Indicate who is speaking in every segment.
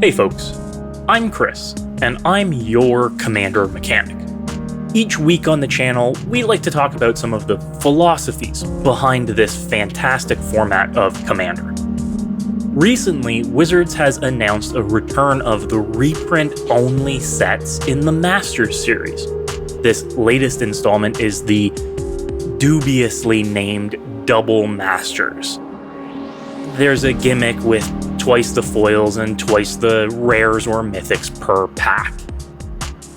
Speaker 1: Hey folks, I'm Chris, and I'm your Commander mechanic. Each week on the channel, we like to talk about some of the philosophies behind this fantastic format of Commander. Recently, Wizards has announced a return of the reprint-only sets in the Masters series. This latest installment is the dubiously named Double Masters. There's a gimmick with twice the foils and twice the rares or mythics per pack.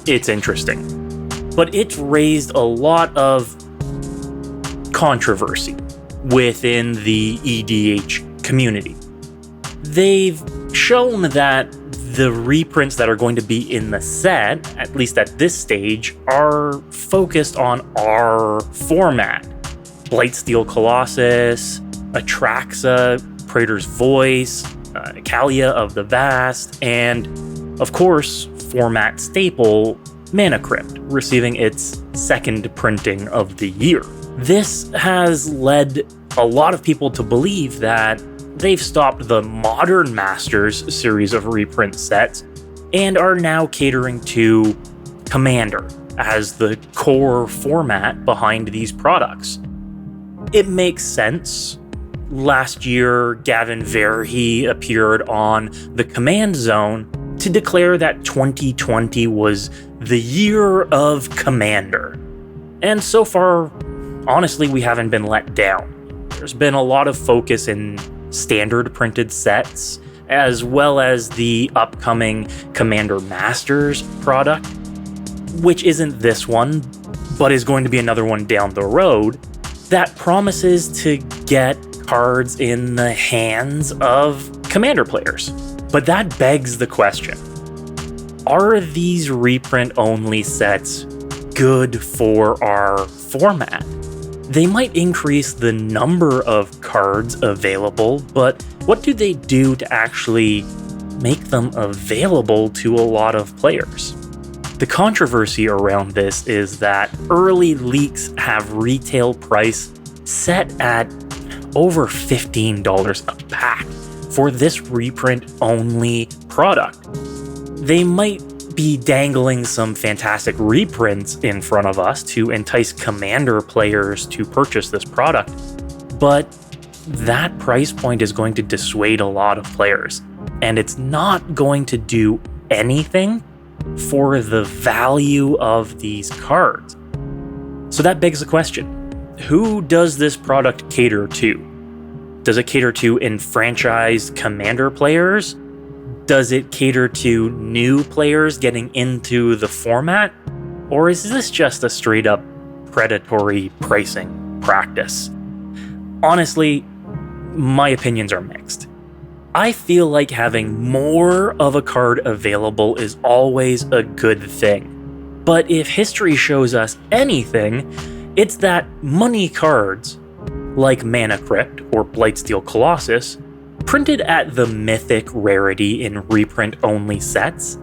Speaker 1: It's interesting, but it's raised a lot of controversy within the EDH community. They've shown that the reprints that are going to be in the set, at least at this stage, are focused on our format. Blightsteel Colossus, Atraxa, Praetor's Voice, Kalia of the Vast, and, of course, format staple Mana Crypt, receiving its second printing of the year. This has led a lot of people to believe that they've stopped the Modern Masters series of reprint sets and are now catering to Commander as the core format behind these products. It makes sense. Last year, Gavin Verhey appeared on the Command Zone to declare that 2020 was the year of Commander. And so far, honestly, we haven't been let down. There's been a lot of focus in standard printed sets, as well as the upcoming Commander Masters product, which isn't this one, but is going to be another one down the road, that promises to get cards in the hands of Commander players. But that begs the question, are these reprint-only sets good for our format? They might increase the number of cards available, but what do they do to actually make them available to a lot of players? The controversy around this is that early leaks have retail price set at over $15 a pack for this reprint-only product. They might be dangling some fantastic reprints in front of us to entice Commander players to purchase this product, but that price point is going to dissuade a lot of players, and it's not going to do anything for the value of these cards. So that begs the question, who does this product cater to? Does it cater to enfranchised Commander players? Does it cater to new players getting into the format? Or is this just a straight up predatory pricing practice? Honestly, my opinions are mixed. I feel like having more of a card available is always a good thing. But if history shows us anything, it's that money cards, like Mana Crypt or Blightsteel Colossus, printed at the mythic rarity in reprint-only sets,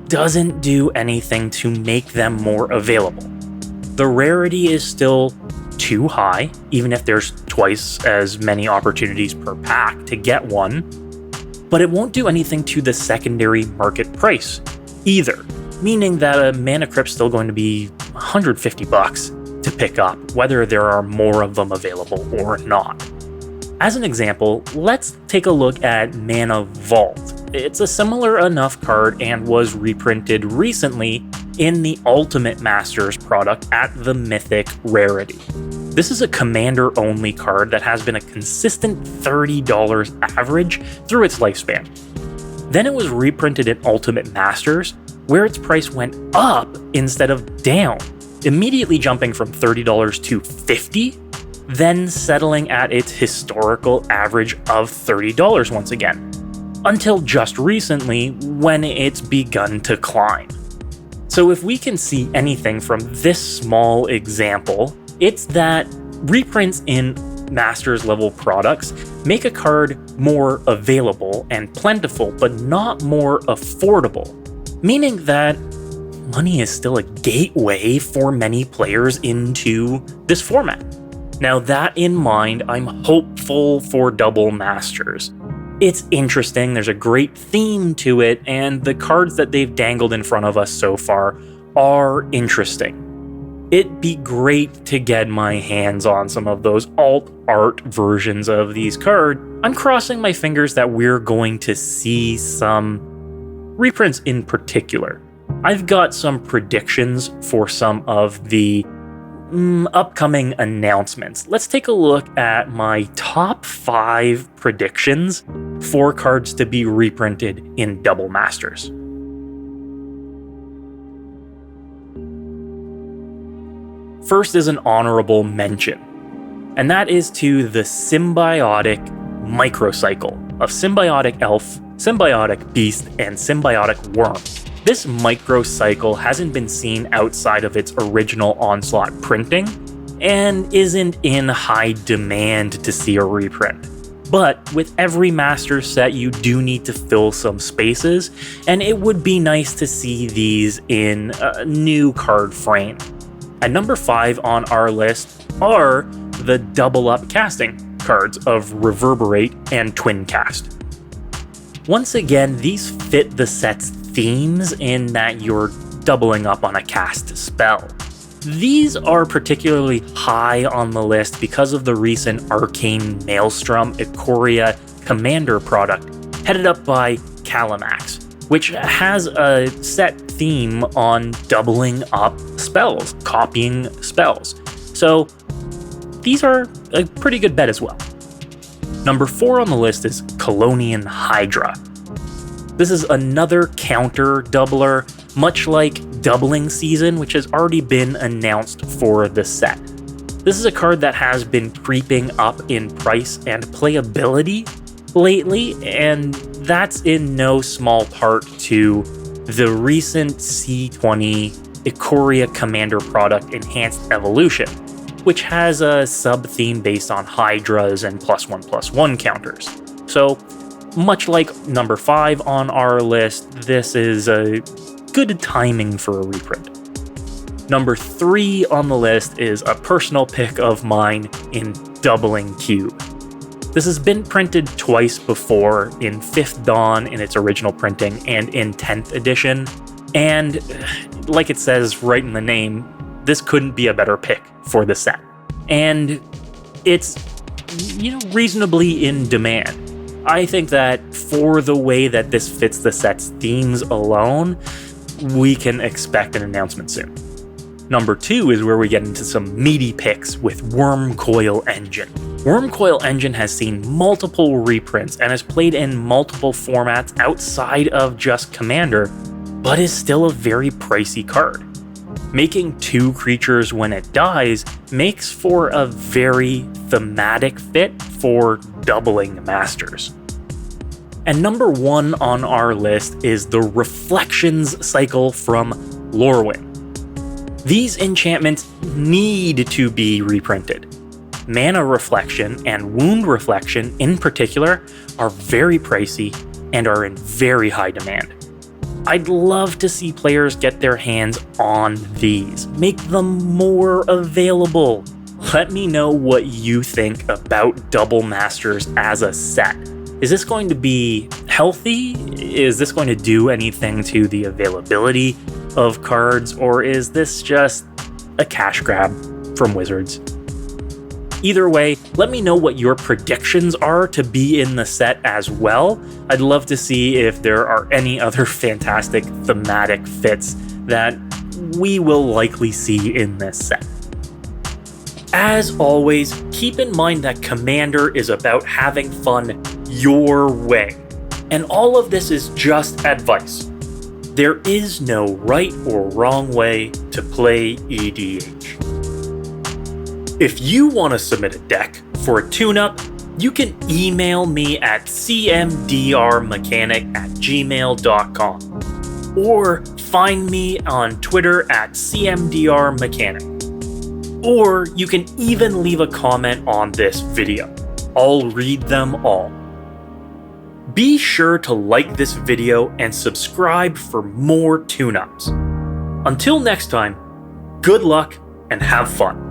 Speaker 1: doesn't do anything to make them more available. The rarity is still too high, even if there's twice as many opportunities per pack to get one, but it won't do anything to the secondary market price either, meaning that a Mana Crypt's still going to be $150 to pick up, whether there are more of them available or not. As an example, let's take a look at Mana Vault. It's a similar enough card and was reprinted recently in the Ultimate Masters product at the Mythic rarity. This is a Commander-only card that has been a consistent $30 average through its lifespan. Then it was reprinted in Ultimate Masters, where its price went up instead of down, immediately jumping from $30 to $50, then settling at its historical average of $30 once again, until just recently when it's begun to climb. So if we can see anything from this small example, it's that reprints in Masters level products make a card more available and plentiful, but not more affordable, meaning that money is still a gateway for many players into this format. Now, that in mind, I'm hopeful for Double Masters. It's interesting, there's a great theme to it, and the cards that they've dangled in front of us so far are interesting. It'd be great to get my hands on some of those alt art versions of these cards. I'm crossing my fingers that we're going to see some reprints in particular. I've got some predictions for some of the upcoming announcements. Let's take a look at my top 5 predictions for cards to be reprinted in Double Masters. First is an honorable mention, and that is to the symbiotic microcycle of symbiotic elf, symbiotic beast, and symbiotic worm. This microcycle hasn't been seen outside of its original Onslaught printing, and isn't in high demand to see a reprint. But with every master set, you do need to fill some spaces, and it would be nice to see these in a new card frame. At number 5 on our list are the double up casting cards of Reverberate and Twin Cast. Once again, these fit the set's themes in that you're doubling up on a cast spell. These are particularly high on the list because of the recent Arcane Maelstrom Ikoria Commander product headed up by Calamax, which has a set theme on doubling up spells, copying spells. So these are a pretty good bet as well. Number 4 on the list is Colonian Hydra. This is another counter doubler, much like Doubling Season, which has already been announced for the set. This is a card that has been creeping up in price and playability lately, and that's in no small part to the recent C20 Ikoria Commander product Enhanced Evolution, which has a sub-theme based on Hydras and +1/+1 counters. So, much like number 5 on our list, this is a good timing for a reprint. Number 3 on the list is a personal pick of mine in Doubling Cube. This has been printed twice before, in 5th Dawn in its original printing and in 10th edition, and like it says right in the name, this couldn't be a better pick for the set. And it's, reasonably in demand. I think that for the way that this fits the set's themes alone, we can expect an announcement soon. Number 2 is where we get into some meaty picks with Wormcoil Engine. Wormcoil Engine has seen multiple reprints and has played in multiple formats outside of just Commander, but is still a very pricey card. Making 2 creatures when it dies makes for a very thematic fit for doubling masters. And number 1 on our list is the Reflections cycle from Lorwyn. These enchantments need to be reprinted. Mana Reflection and Wound Reflection in particular are very pricey and are in very high demand. I'd love to see players get their hands on these. Make them more available. Let me know what you think about Double Masters as a set. Is this going to be healthy? Is this going to do anything to the availability of cards? Or is this just a cash grab from Wizards? Either way, let me know what your predictions are to be in the set as well. I'd love to see if there are any other fantastic thematic fits that we will likely see in this set. As always, keep in mind that Commander is about having fun your way. And all of this is just advice. There is no right or wrong way to play EDH. If you want to submit a deck for a tune-up, you can email me at cmdrmechanic@gmail.com or find me on Twitter at cmdrmechanic. Or you can even leave a comment on this video. I'll read them all. Be sure to like this video and subscribe for more tune-ups. Until next time, good luck and have fun.